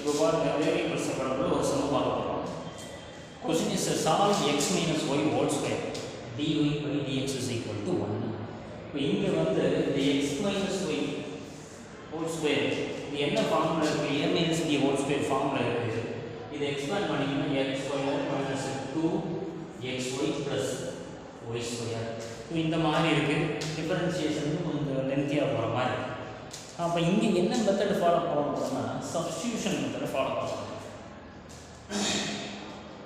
இப்போ பாருங்கள் வேரியபிள்ஸ் படத்தில் ஒரு சமம் பார்க்க போகிறோம். Question is solve x minus y whole square dy by dx is equal to 1. இப்போ இங்கே வந்து இந்த x minus y whole square இது என்ன ஃபார்முலா இருக்குது? a minus b whole square formula இருக்குது. இதை எக்ஸ்பேண்ட் பண்ணிங்கன்னா x square minus 2xy plus y square. இப்போ இந்த மாதிரி இருக்குது. டிஃபரன்ஷியேஷன் கொஞ்சம் லென்த்தியாக போகிற மாதிரி. அப்போ இங்கே என்ன மெத்தட் ஃபாலோ பண்ணணும்னா சப்ஸ்டியூஷன் மெத்தடை ஃபாலோ பண்ணணும்.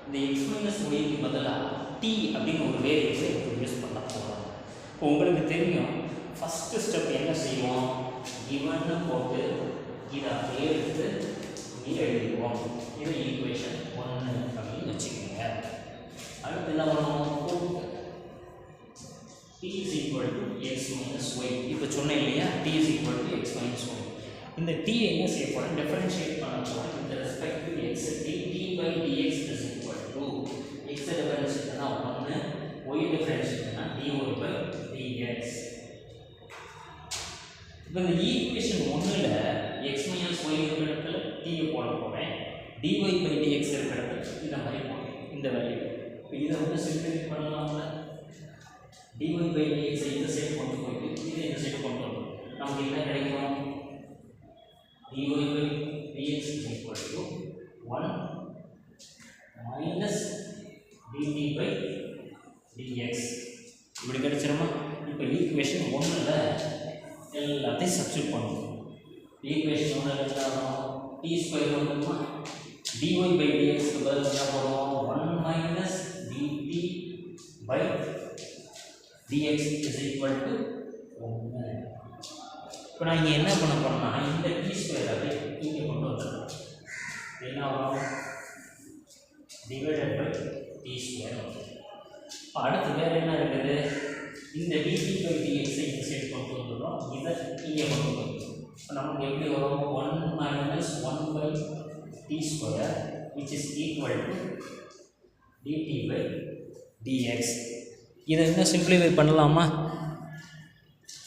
இந்த எக்ஸ் மைனஸ் ஒய்க்கு பதிலாக டி அப்படின்னு ஒரு வேரியபிளை யூஸ் பண்ண போகிறோம். இப்போ உங்களுக்கு தெரியும் ஃபஸ்ட்டு ஸ்டெப் என்ன செய்வோம்? கிவன்னு போட்டு இதை அப்படியே எடுத்து இங்கே எழுதிக்குவோம். இது ஈக்குவேஷன் 1 அப்படின்னு வச்சுக்கோங்க. அடுத்து என்ன பண்ணுவோம்? t is equal to x minus y. இப்போ சொன்னேன் இல்லையா, t is equal to x minus y. இந்த t என்ன செய்ய போகிறோம்? டிஃபரன்ஷியேட் பண்ண போகிறோம். இந்த respect to x dt by dx is equal to x differentiate பண்ணால் 1, y டிஃபரன்ஷியேட் பண்ணால் dy by dx. இப்போ இந்த ஈக்குவேஷன் 1ல் x minus y இருக்கிற இடத்துல t போட போகிறேன், dy by dx இருக்கிற இடத்துல இந்த மாதிரி போடுறேன், இந்த வேல்யூ. இப்போ இதை வந்து சிம்பிளிஃபை பண்ணலாம்ல. dy by dx இந்த சைடு கொண்டு போயிட்டு இதை இந்த சைடு கொண்டு வரணும். நமக்கு என்ன கிடைக்கும்? dy by dx is equal to 1 minus dt by dx. இப்படி கிடைச்சிருமா? இப்போ ஈக்குவேஷன் 1ல் எல்லாத்தையும் சப்ஸ்டியூட் பண்ணுவோம். ஈக்குவேஷன் 1ல் என்ன t ஸ்கொயர் வந்துருமா? dy by dx க்கு பதில் என்ன போடுவோம்? 1 minus dt by dx is equal to 1. இப்போ நான் இங்கே என்ன பண்ண போகிறேன்னா இந்த டி ஸ்கொயர் அப்படி இங்கே கொண்டு வந்துடலாம். என்ன ஆகும்? Divided by T square. இப்போ அடுத்து வேறு என்ன இருக்குது? இந்த dt பை dx இந்த சைடு கொண்டு வந்துடும், இதை இங்கே கொண்டு வந்துடும். இப்போ நமக்கு எப்படி வரும்? 1 minus 1 by T square which is equal to dt by dx. இதை இன்னும் சிம்பிளிஃபை பண்ணலாமா?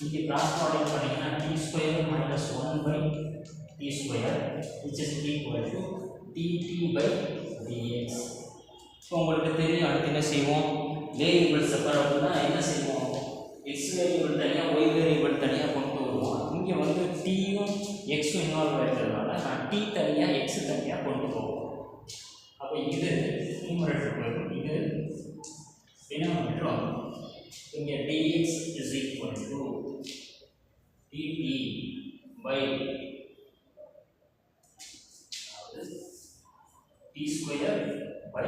இங்கே கிராஸ் ப்ராடக்ட் பண்ணிங்கன்னா T square minus 1 by T square which is equal to dt by dx. இப்போ உங்களுக்கு தெரியும் அடுத்து என்ன செய்வோம்? வேரியபிள் செப்பரேட்னா என்ன செய்வோம்? எக்ஸ் வேரியபிள் தனியாக ஒய் வேரியபிள் தனியாக கொண்டு வருவோம். இங்கே வந்து டியும் எக்ஸும் இன்வால்வ் ஆகிக்கிறதுனால நான் டி தனியாக எக்ஸ் தனியாக கொண்டு போவோம். அப்போ இது நியூமரேட்டர் போயிடும், இது denominator. இங்கே dx is equal to dt by t square by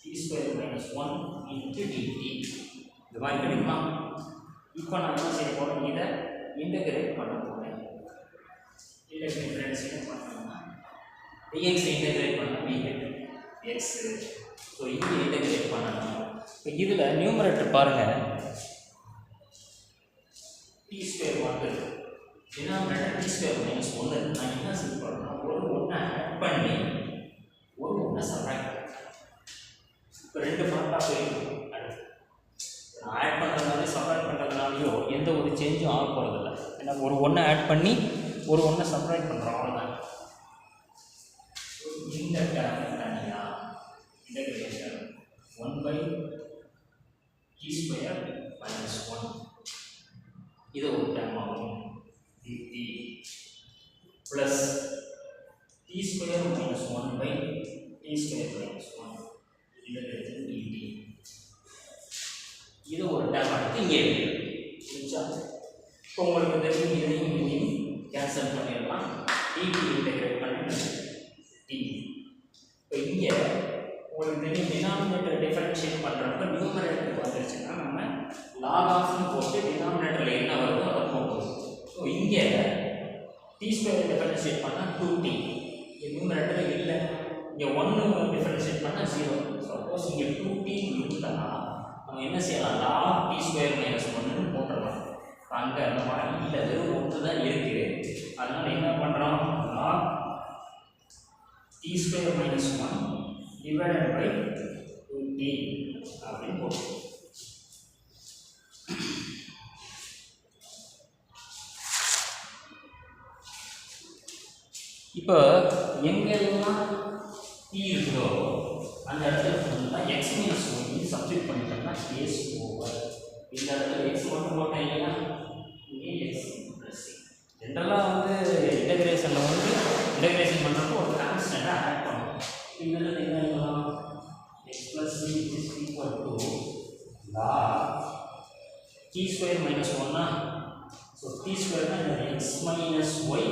t square minus 1 into dt. இது மாதிரி கிடைக்குமா? இப்போ நான் என்ன செய்ய போகிறேன்? இதை இன்டகிரேட் பண்ண போகிறேன். இதை டிஃபரன்ஷியேட் பண்ணணும்னா dx இன்டகிரேட் பண்ணால் dx. ஸோ இங்கே இன்டகிரேட் பண்ணணும். இப்போ இதில் நியூமரேட்டர் பாருங்கள், டி ஸ்கொயர் வந்து டினாமினேட்டர் டி ஸ்கொயர் மைனஸ் 1. நான் என்ன செய்ய போகிறேன்னா ஒரு 1 ஆட் பண்ணி ஒரு 1 சப்ராக்ட். இப்போ 2 பார்ட்டாக போயிடும். அடுத்து நான் ஆட் பண்ணுறதுனால சப்ராக்ட் பண்ணுறதுனாலையோ எந்த ஒரு சேஞ்சும் ஆக போகிறதில்ல. ஏன்னா ஒரு 1 ஆட் பண்ணி ஒரு 1 சப்ராக்ட் பண்ணுறோம், அவ்வளோதான். இந்த டேர்ம் தனியாக integration 1 by t square minus 1 இது ஒரு டேர்ம் ஆகும். dt plus t square minus 1 by t square minus 1 இது dt. இது ஒரு டேர்ம் அடுத்து இங்கே புரிஞ்சா? இப்போ உங்களுக்கு தெரியும் இதையும் இதையும் கேன்சல் பண்ணிடலாம். dt இன்டகிரேட் பண்ணி t. இப்போ இங்கே உங்களுக்கு தெரியும் டினாமினேட்டர் டிஃபரன்ஷியேட் பண்ணுறப்ப நியூமரேட்டர் வந்துருச்சுன்னா நம்ம லாக் ஆஃப்னு போட்டு டினாமினேட்டரில் என்ன வருதோ அதை போடுவோம். ஸோ இங்கே டி ஸ்கொயர் டிஃபரன்ஷியேட் பண்ணால் 2t. இங்கே நியூமரேட்டர் இல்லை, இங்கே 1 டிஃபரன்ஷியேட் பண்ணால் 0. சப்போஸ் இங்கே 2t இருந்தால் நம்ம என்ன செய்யலாம்? லாக் டி ஸ்கொயர் மைனஸ் 1ன்னு போட்டுடலாம். அங்கே அந்த மாதிரி இல்லை, வெறும் 1 தான் இருக்குது. அதனால் என்ன பண்ணுறோம்? Log T square minus 1 divided by 2t அப்படின்னு போடுவோம். இப்போ எங்கெல்லாம் t இருக்குதோ அந்த இடத்துல ஃபுல்லாக எக்ஸ் மைனஸ் ஒய் சப்ஸ்டியூட் பண்ணிட்டோம்னா கேஸ் ஓவர். இந்த இடத்துல எக்ஸ் மட்டும் போட்டேன் இல்லையா, இங்கே எக்ஸ் ப்ளஸ் ஜென்ரலாக வந்து இன்டகிரேஷனில் வந்து இன்டகிரேஷன் பண்ணுறப்போ ஒரு கான்ஸ்டண்ட்டாக ஆட் பண்ணும். இந்த இடத்துல என்ன எழுதலாம், X plus C is equal to log t square minus ஒன்னா, ஸோ t ஸ்கொயர்னா இந்த எக்ஸ் மைனஸ் ஒய்